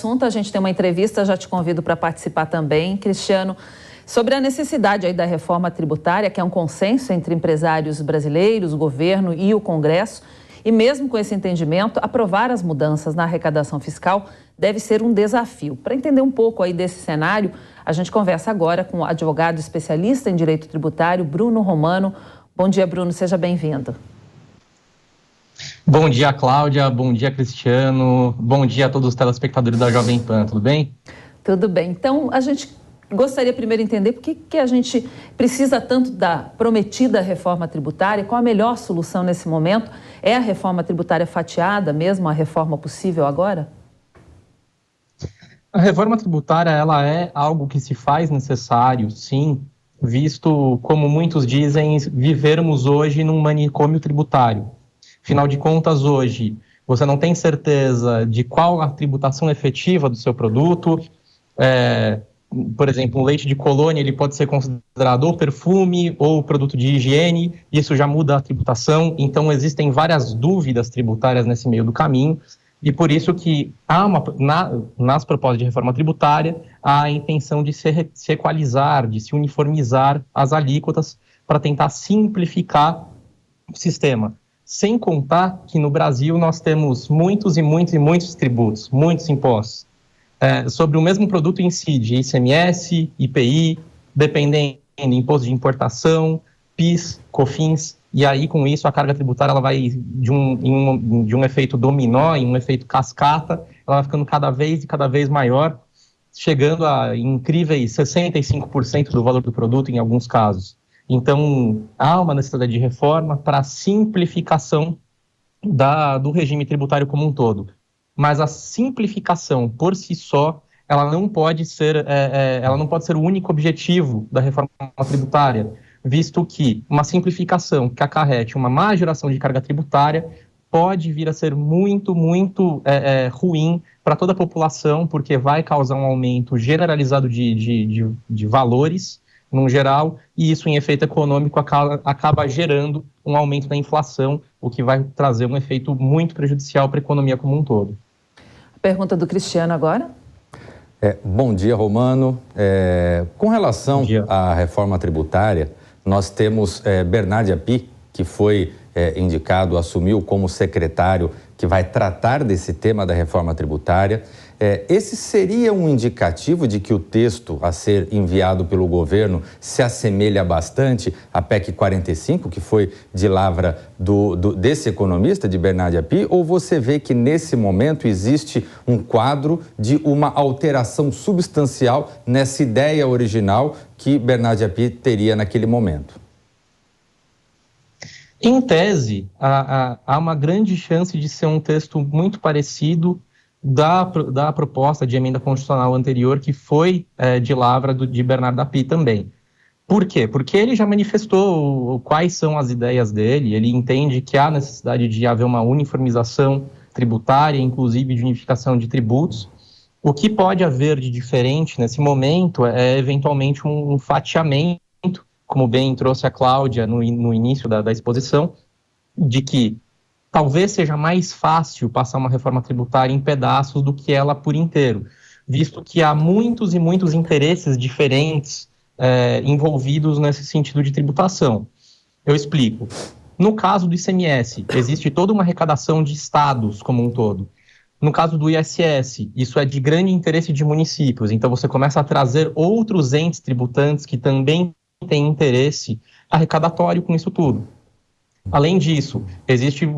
assunto, a gente tem uma entrevista, já te convido para participar também, Cristiano, sobre a necessidade aí da reforma tributária, que é um consenso entre empresários brasileiros, o governo e o Congresso. E mesmo com esse entendimento, aprovar as mudanças na arrecadação fiscal deve ser um desafio. Para entender um pouco aí desse cenário, a gente conversa agora com o advogado especialista em direito tributário, Bruno Romano. Bom dia, Bruno, seja bem-vindo. Bom dia, Cláudia. Bom dia, Cristiano. Bom dia a todos os telespectadores da Jovem Pan. Tudo bem? Tudo bem. Então, a gente gostaria primeiro de entender por que a gente precisa tanto da prometida reforma tributária, qual a melhor solução nesse momento? É a reforma tributária fatiada mesmo, a reforma possível agora? A reforma tributária, ela é algo que se faz necessário, sim, visto, como muitos dizem, vivermos hoje num manicômio tributário. Afinal de contas, hoje, você não tem certeza de qual a tributação efetiva do seu produto. Por exemplo, um leite de colônia, ele pode ser considerado ou perfume ou produto de higiene, isso já muda a tributação. Então, existem várias dúvidas tributárias nesse meio do caminho, e por isso que há nas propostas de reforma tributária a intenção de se equalizar, de se uniformizar as alíquotas para tentar simplificar o sistema. Sem contar que no Brasil nós temos muitos tributos, muitos impostos. Sobre o mesmo produto incide ICMS, IPI, dependendo do imposto de importação, PIS, COFINS, e aí com isso a carga tributária ela vai de um efeito dominó, em um efeito cascata, ela vai ficando cada vez maior, chegando a incríveis 65% do valor do produto em alguns casos. Então, há uma necessidade de reforma para a simplificação do regime tributário como um todo. Mas a simplificação, por si só, ela não pode ser o único objetivo da reforma tributária, visto que uma simplificação que acarrete uma má geração de carga tributária pode vir a ser muito ruim para toda a população, porque vai causar um aumento generalizado de valores, no geral, e isso em efeito econômico acaba gerando um aumento da inflação, o que vai trazer um efeito muito prejudicial para a economia como um todo. A pergunta do Cristiano agora. Bom dia, Romano. Com relação à reforma tributária, nós temos Bernard Api, que foi indicado, assumiu como secretário que vai tratar desse tema da reforma tributária. Esse seria um indicativo de que o texto a ser enviado pelo governo se assemelha bastante à PEC 45, que foi de lavra desse economista, de Bernard Api, ou você vê que nesse momento existe um quadro de uma alteração substancial nessa ideia original que Bernard Api teria naquele momento? Em tese, há uma grande chance de ser um texto muito parecido da proposta de emenda constitucional anterior, que foi de lavra de Bernard Api também. Por quê? Porque ele já manifestou quais são as ideias dele, ele entende que há necessidade de haver uma uniformização tributária, inclusive de unificação de tributos. O que pode haver de diferente nesse momento é, eventualmente, um fatiamento, como bem trouxe a Cláudia no início da exposição, de que talvez seja mais fácil passar uma reforma tributária em pedaços do que ela por inteiro, visto que há muitos interesses diferentes envolvidos nesse sentido de tributação. Eu explico. No caso do ICMS, existe toda uma arrecadação de estados como um todo. No caso do ISS, isso é de grande interesse de municípios, então você começa a trazer outros entes tributantes que também têm interesse arrecadatório com isso tudo. Além disso, existem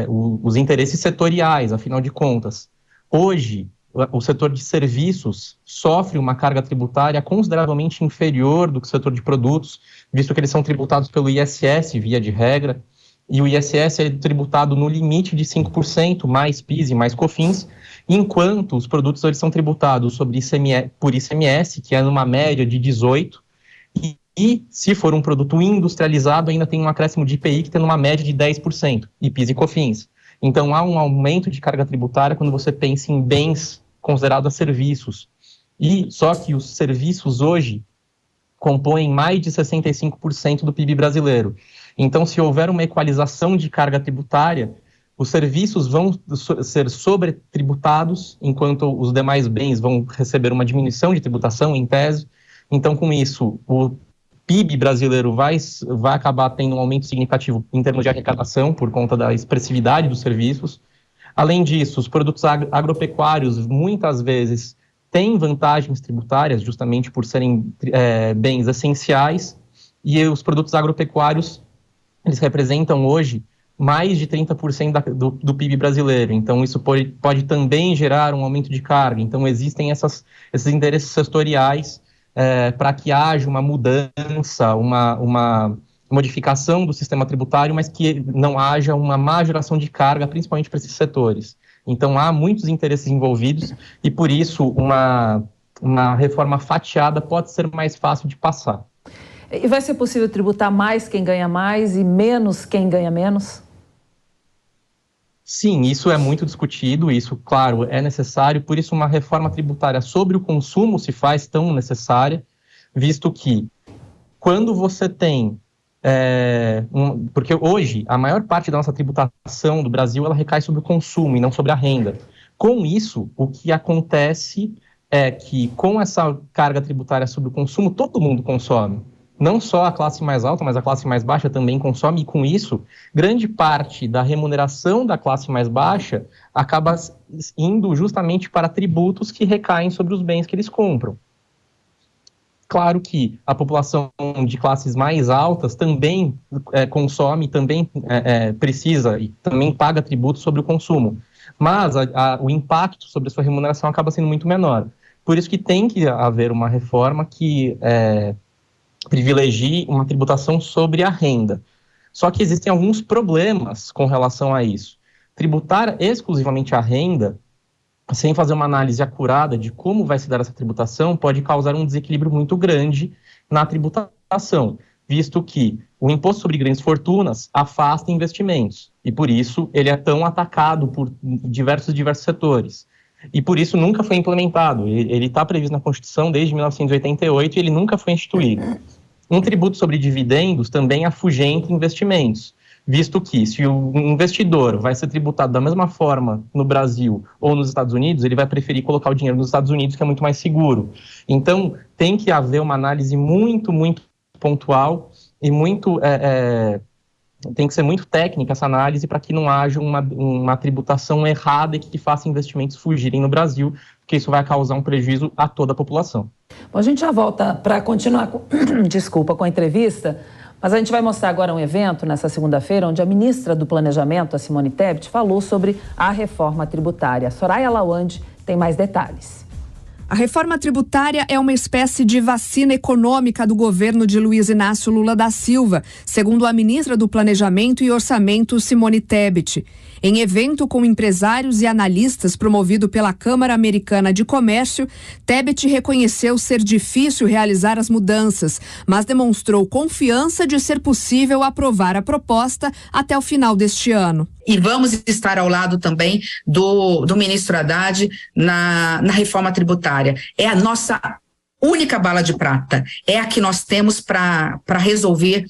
os interesses setoriais, afinal de contas. Hoje, o setor de serviços sofre uma carga tributária consideravelmente inferior do que o setor de produtos, visto que eles são tributados pelo ISS, via de regra, e o ISS é tributado no limite de 5%, mais PIS e mais COFINS, enquanto os produtos eles são tributados por ICMS, que é numa média de 18%, e se for um produto industrializado, ainda tem um acréscimo de IPI que tem uma média de 10%, e PIS e COFINS. Então, há um aumento de carga tributária quando você pensa em bens considerados serviços. E só que os serviços hoje compõem mais de 65% do PIB brasileiro. Então, se houver uma equalização de carga tributária, os serviços vão ser sobretributados, enquanto os demais bens vão receber uma diminuição de tributação, em tese. Então, com isso, o PIB brasileiro vai acabar tendo um aumento significativo em termos de arrecadação, por conta da expressividade dos serviços. Além disso, os produtos agropecuários, muitas vezes, têm vantagens tributárias, justamente por serem bens essenciais, e os produtos agropecuários, eles representam hoje mais de 30% do PIB brasileiro. Então, isso pode também gerar um aumento de carga. Então, existem esses interesses setoriais para que haja uma mudança, uma modificação do sistema tributário, mas que não haja uma má geração de carga, principalmente para esses setores. Então, há muitos interesses envolvidos e, por isso, uma reforma fatiada pode ser mais fácil de passar. E vai ser possível tributar mais quem ganha mais e menos quem ganha menos? Sim, isso é muito discutido, isso, claro, é necessário, por isso uma reforma tributária sobre o consumo se faz tão necessária, visto que quando você tem, porque hoje a maior parte da nossa tributação do Brasil, ela recai sobre o consumo e não sobre a renda. Com isso, o que acontece é que com essa carga tributária sobre o consumo, todo mundo consome. Não só a classe mais alta, mas a classe mais baixa também consome, e com isso, grande parte da remuneração da classe mais baixa acaba indo justamente para tributos que recaem sobre os bens que eles compram. Claro que a população de classes mais altas também consome, também precisa e também paga tributos sobre o consumo, mas o impacto sobre a sua remuneração acaba sendo muito menor. Por isso que tem que haver uma reforma que privilegie uma tributação sobre a renda. Só que existem alguns problemas com relação a isso. Tributar exclusivamente a renda, sem fazer uma análise acurada de como vai se dar essa tributação, pode causar um desequilíbrio muito grande na tributação, visto que o imposto sobre grandes fortunas afasta investimentos, e por isso ele é tão atacado por diversos setores. E por isso nunca foi implementado. Ele está previsto na Constituição desde 1988 e ele nunca foi instituído. Um tributo sobre dividendos também afugenta investimentos, visto que se o investidor vai ser tributado da mesma forma no Brasil ou nos Estados Unidos, ele vai preferir colocar o dinheiro nos Estados Unidos, que é muito mais seguro. Então, tem que haver uma análise muito, muito pontual e muito... tem que ser muito técnica essa análise para que não haja uma tributação errada e que faça investimentos fugirem no Brasil, porque isso vai causar um prejuízo a toda a população. Bom, a gente já volta para continuar com a entrevista, mas a gente vai mostrar agora um evento nessa segunda-feira, onde a ministra do Planejamento, a Simone Tebet, falou sobre a reforma tributária. Soraya Lawande tem mais detalhes. A reforma tributária é uma espécie de vacina econômica do governo de Luiz Inácio Lula da Silva, segundo a ministra do Planejamento e Orçamento, Simone Tebet. Em evento com empresários e analistas promovido pela Câmara Americana de Comércio, Tebet reconheceu ser difícil realizar as mudanças, mas demonstrou confiança de ser possível aprovar a proposta até o final deste ano. E vamos estar ao lado também do ministro Haddad na reforma tributária. É a nossa única bala de prata, é a que nós temos para resolver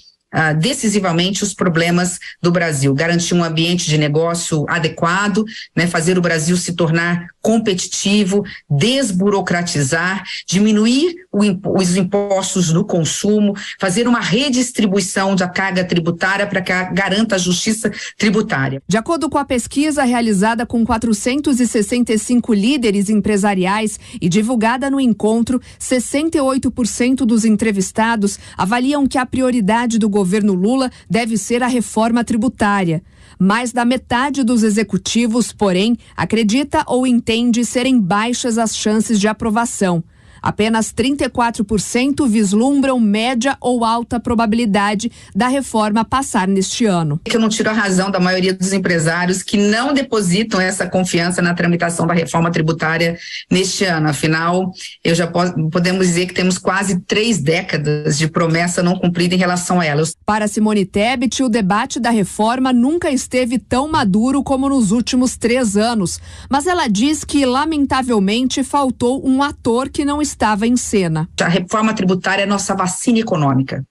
decisivamente os problemas do Brasil, garantir um ambiente de negócio adequado, né, fazer o Brasil se tornar competitivo, desburocratizar, diminuir os impostos no consumo, fazer uma redistribuição da carga tributária para que garanta a justiça tributária. De acordo com a pesquisa realizada com 465 líderes empresariais e divulgada no encontro, 68% dos entrevistados avaliam que a prioridade do governo Lula deve ser a reforma tributária. Mais da metade dos executivos, porém, acredita ou entende serem baixas as chances de aprovação. Apenas 34% vislumbram média ou alta probabilidade da reforma passar neste ano. Eu não tiro a razão da maioria dos empresários que não depositam essa confiança na tramitação da reforma tributária neste ano. Afinal, podemos dizer que temos quase 3 décadas de promessa não cumprida em relação a ela. Para Simone Tebet, o debate da reforma nunca esteve tão maduro como nos últimos 3 anos. Mas ela diz que, lamentavelmente, faltou um ator que não estava em cena. A reforma tributária é nossa vacina econômica.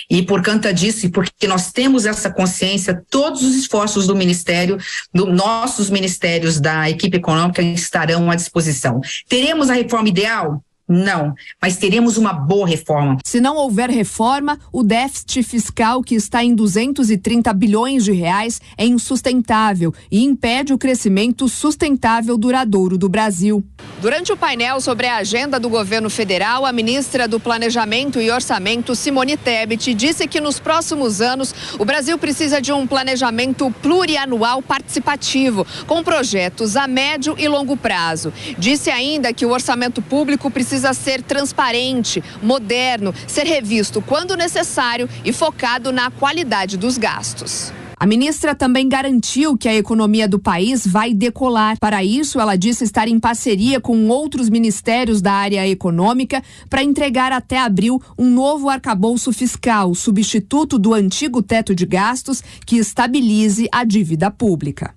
E por conta disso, e porque nós temos essa consciência, todos os esforços do Ministério, nossos ministérios da equipe econômica estarão à disposição. Teremos a reforma ideal? Não, mas teremos uma boa reforma. Se não houver reforma, o déficit fiscal, que está em 230 bilhões de reais, é insustentável e impede o crescimento sustentável duradouro do Brasil. Durante o painel sobre a agenda do governo federal, a ministra do Planejamento e Orçamento, Simone Tebet, disse que nos próximos anos o Brasil precisa de um planejamento plurianual participativo, com projetos a médio e longo prazo. Disse ainda que o orçamento público precisa ser transparente, moderno, ser revisto quando necessário e focado na qualidade dos gastos. A ministra também garantiu que a economia do país vai decolar. Para isso, ela disse estar em parceria com outros ministérios da área econômica para entregar até abril um novo arcabouço fiscal, substituto do antigo teto de gastos, que estabilize a dívida pública.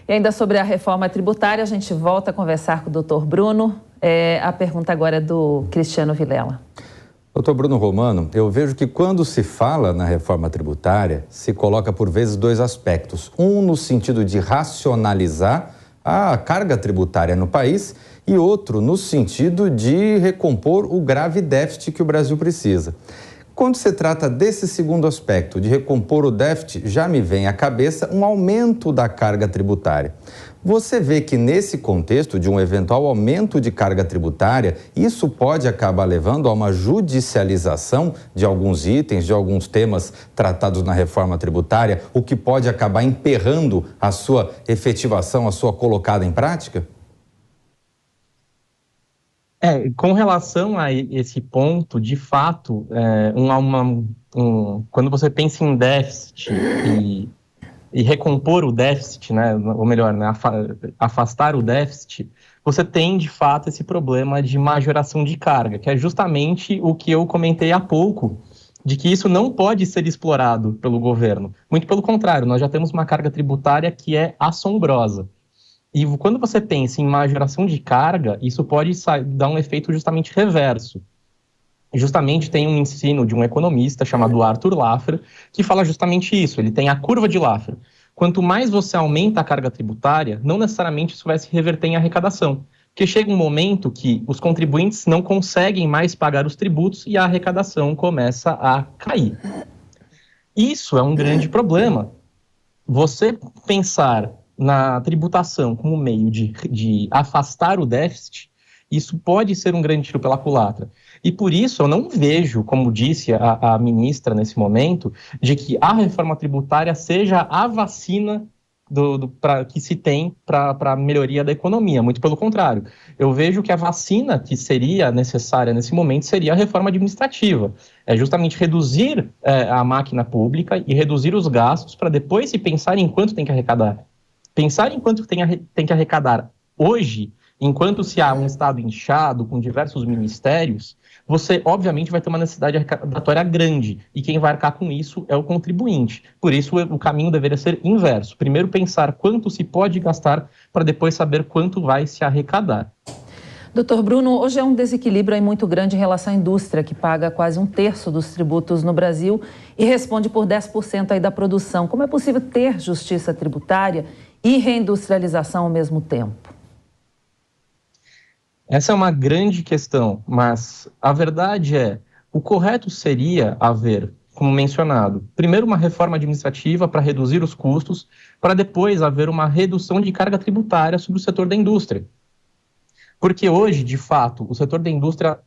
E ainda sobre a reforma tributária, a gente volta a conversar com o doutor Bruno. A pergunta agora é do Cristiano Vilela. Doutor Bruno Romano, eu vejo que quando se fala na reforma tributária, se coloca por vezes dois aspectos. Um no sentido de racionalizar a carga tributária no país e outro no sentido de recompor o grave déficit que o Brasil precisa. Quando se trata desse segundo aspecto, de recompor o déficit, já me vem à cabeça um aumento da carga tributária. Você vê que nesse contexto de um eventual aumento de carga tributária, isso pode acabar levando a uma judicialização de alguns itens, de alguns temas tratados na reforma tributária, o que pode acabar emperrando a sua efetivação, a sua colocada em prática? Com relação a esse ponto, de fato, quando você pensa em déficit e recompor o déficit, né, ou melhor, né, afastar o déficit, você tem, de fato, esse problema de majoração de carga, que é justamente o que eu comentei há pouco, de que isso não pode ser explorado pelo governo. Muito pelo contrário, nós já temos uma carga tributária que é assombrosa. E quando você pensa em majoração de carga, isso pode dar um efeito justamente reverso. Justamente tem um ensino de um economista chamado Arthur Laffer, que fala justamente isso, ele tem a curva de Laffer. Quanto mais você aumenta a carga tributária, não necessariamente isso vai se reverter em arrecadação, porque chega um momento que os contribuintes não conseguem mais pagar os tributos e a arrecadação começa a cair. Isso é um grande problema. Você pensar na tributação como meio de afastar o déficit, isso pode ser um grande tiro pela culatra. E por isso eu não vejo, como disse a ministra nesse momento, de que a reforma tributária seja a vacina que se tem para a melhoria da economia. Muito pelo contrário. Eu vejo que a vacina que seria necessária nesse momento seria a reforma administrativa. É justamente reduzir a máquina pública e reduzir os gastos para depois se pensar em quanto tem que arrecadar. Pensar em quanto tem que arrecadar hoje, enquanto se há um Estado inchado com diversos ministérios, você obviamente vai ter uma necessidade arrecadatória grande e quem vai arcar com isso é o contribuinte. Por isso o caminho deveria ser inverso. Primeiro pensar quanto se pode gastar para depois saber quanto vai se arrecadar. Doutor Bruno, hoje é um desequilíbrio aí muito grande em relação à indústria, que paga quase 1/3 dos tributos no Brasil e responde por 10% aí da produção. Como é possível ter justiça tributária e reindustrialização ao mesmo tempo? Essa é uma grande questão, mas a verdade o correto seria haver, como mencionado, primeiro uma reforma administrativa para reduzir os custos, para depois haver uma redução de carga tributária sobre o setor da indústria. Porque hoje, de fato, o setor da indústria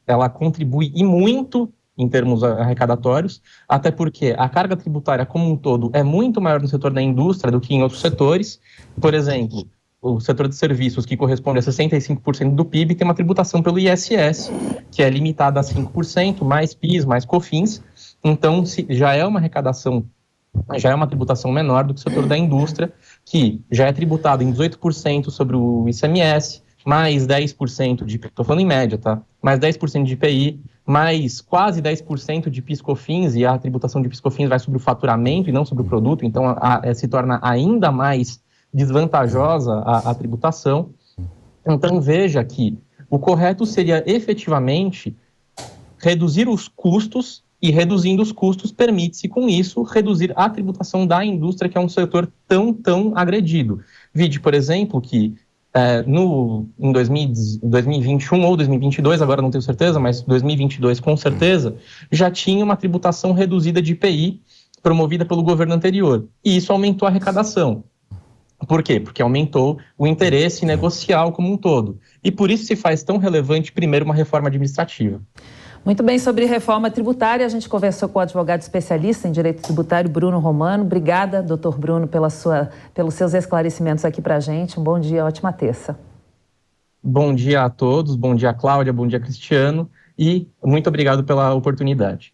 ela contribui e muito em termos arrecadatórios, até porque a carga tributária como um todo é muito maior no setor da indústria do que em outros setores. Por exemplo, o setor de serviços, que corresponde a 65% do PIB, tem uma tributação pelo ISS, que é limitada a 5%, mais PIS, mais COFINS. Então, já é uma arrecadação, já é uma tributação menor do que o setor da indústria, que já é tributado em 18% sobre o ICMS, mais 10% de, estou falando em média, tá? Mais 10% de IPI, mais quase 10% de PIS/COFINS, e a tributação de PIS/COFINS vai sobre o faturamento e não sobre o produto, então se torna ainda mais desvantajosa a tributação. Então veja que o correto seria efetivamente reduzir os custos e reduzindo os custos permite-se, com isso, reduzir a tributação da indústria, que é um setor tão agredido. Vide, por exemplo, que em 2021 ou 2022, agora não tenho certeza, mas 2022 com certeza, já tinha uma tributação reduzida de IPI promovida pelo governo anterior. E isso aumentou a arrecadação. Por quê? Porque aumentou o interesse negocial como um todo. E por isso se faz tão relevante, primeiro, uma reforma administrativa. Muito bem, sobre reforma tributária, a gente conversou com o advogado especialista em direito tributário, Bruno Romano. Obrigada, doutor Bruno, pelos seus esclarecimentos aqui para a gente. Um bom dia, ótima terça. Bom dia a todos, bom dia, Cláudia, bom dia, Cristiano, e muito obrigado pela oportunidade.